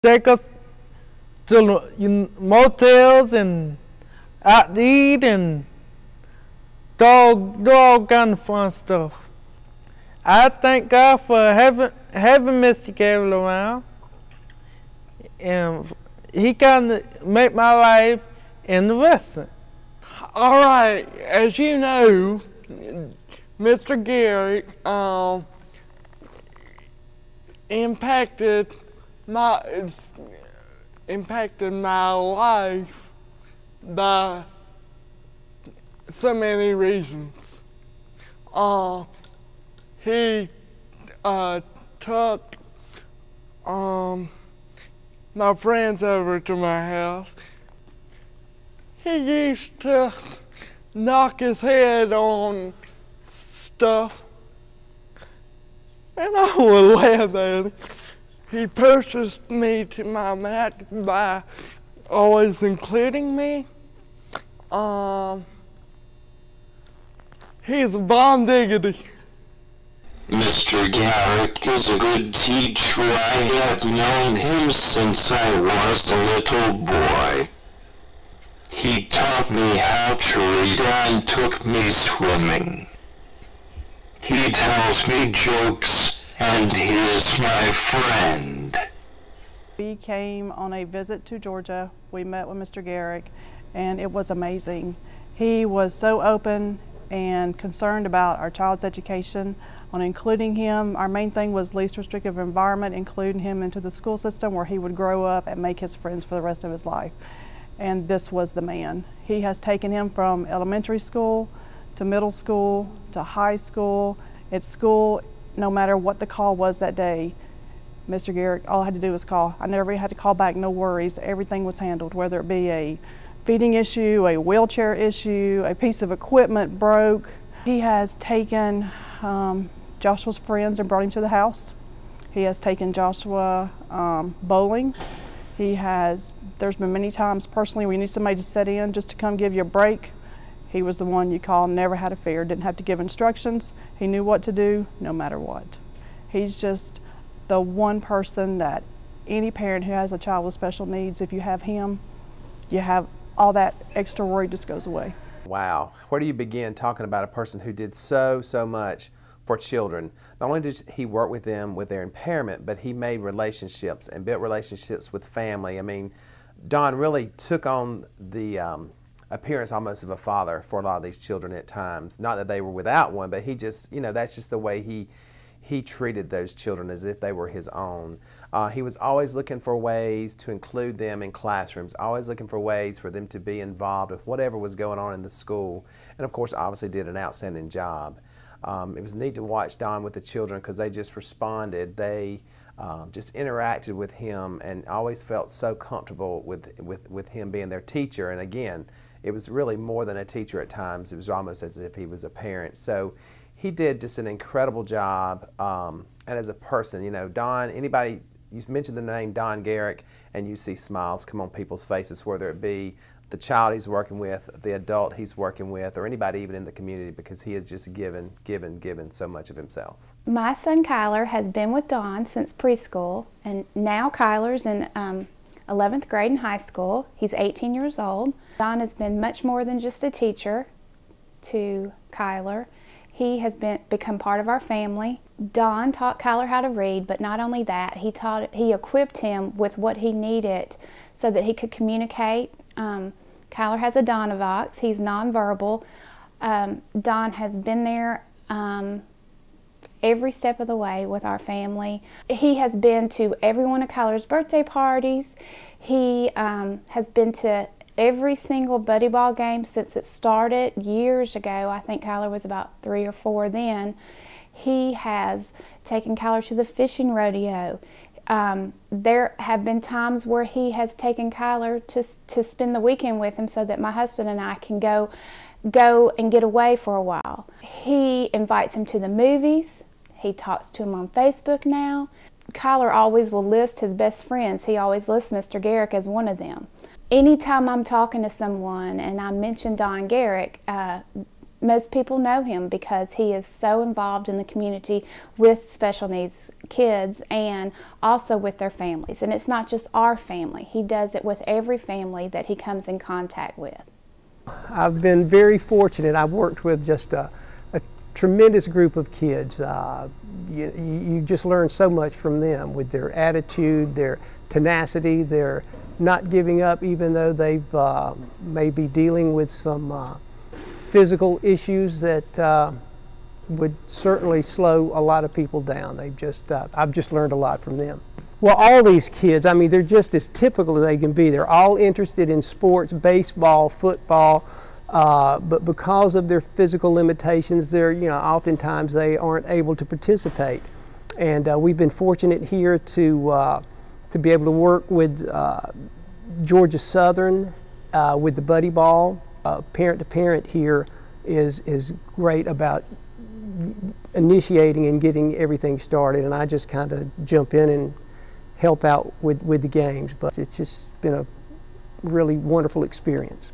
Take us to motels and out to eat and do all kind of fun stuff. I thank God for having Mr. Garrick around, and he kind of made my life interesting. All right, as you know, Mr. Garrick impacted my life by so many reasons. He took my friends over to my house. He used to knock his head on stuff, and I would laugh at him. He purchased me to my max by always including me. He's a bomb diggity. Mr. Garrick is a good teacher. I have known him since I was a little boy. He taught me how to read and took me swimming. He tells me jokes, and he is my friend. We came on a visit to Georgia. We met with Mr. Garrick, and it was amazing. He was so open and concerned about our child's education, on including him. Our main thing was least restrictive environment, including him into the school system where he would grow up and make his friends for the rest of his life. And this was the man. He has taken him from elementary school to middle school to high school. At school, no matter what the call was that day, Mr. Garrick, all I had to do was call. I never had to call back, no worries. Everything was handled, whether it be a feeding issue, a wheelchair issue, a piece of equipment broke. He has taken Joshua's friends and brought him to the house. He has taken Joshua bowling. There's been many times personally where you need somebody to sit in just to come give you a break. He was the one you call, never had a fear, didn't have to give instructions. He knew what to do no matter what. He's just the one person that any parent who has a child with special needs, if you have him, you have all that extra worry just goes away. Wow, where do you begin talking about a person who did so much for children? Not only did he work with them with their impairment, but he made relationships and built relationships with family. I mean, Don really took on the appearance almost of a father for a lot of these children at times. Not that they were without one, but he just, you know, that's just the way he treated those children as if they were his own. He was always looking for ways to include them in classrooms, always looking for ways for them to be involved with whatever was going on in the school, and of course obviously did an outstanding job. It was neat to watch Don with the children because they just responded. They just interacted with him and always felt so comfortable with him being their teacher. And again, it was really more than a teacher at times. It was almost as if he was a parent. So he did just an incredible job. And as a person, you know, Don, anybody, you mentioned the name Don Garrick and you see smiles come on people's faces, whether it be the child he's working with, the adult he's working with, or anybody even in the community, because he has just given so much of himself. My son Kyler has been with Don since preschool, and now Kyler's in 11th grade in high school. He's 18 years old. Don has been much more than just a teacher to Kyler. He has become part of our family. Don taught Kyler how to read, but not only that, he equipped him with what he needed so that he could communicate. Kyler has a Donavox. He's nonverbal. Don has been there every step of the way with our family. He has been to every one of Kyler's birthday parties. He has been to every single buddy ball game since it started years ago. I think Kyler was about 3 or 4 then. He has taken Kyler to the fishing rodeo. There have been times where he has taken Kyler to spend the weekend with him so that my husband and I can go and get away for a while. He invites him to the movies. He talks to him on Facebook now. Kyler always will list his best friends. He always lists Mr. Garrick as one of them. Anytime I'm talking to someone and I mention Don Garrick, most people know him because he is so involved in the community with special needs kids and also with their families. And it's not just our family. He does it with every family that he comes in contact with. I've been very fortunate. I've worked with just a tremendous group of kids. You just learn so much from them with their attitude, their tenacity, their not giving up even though they've may be dealing with some physical issues that would certainly slow a lot of people down. I've just learned a lot from them. Well, all these kids, I mean, they're just as typical as they can be. They're all interested in sports, baseball, football, but because of their physical limitations, oftentimes they aren't able to participate. And we've been fortunate here to be able to work with Georgia Southern with the buddy ball. Parent to parent here is great about initiating and getting everything started, and I just kind of jump in and help out with the games. But it's just been a really wonderful experience.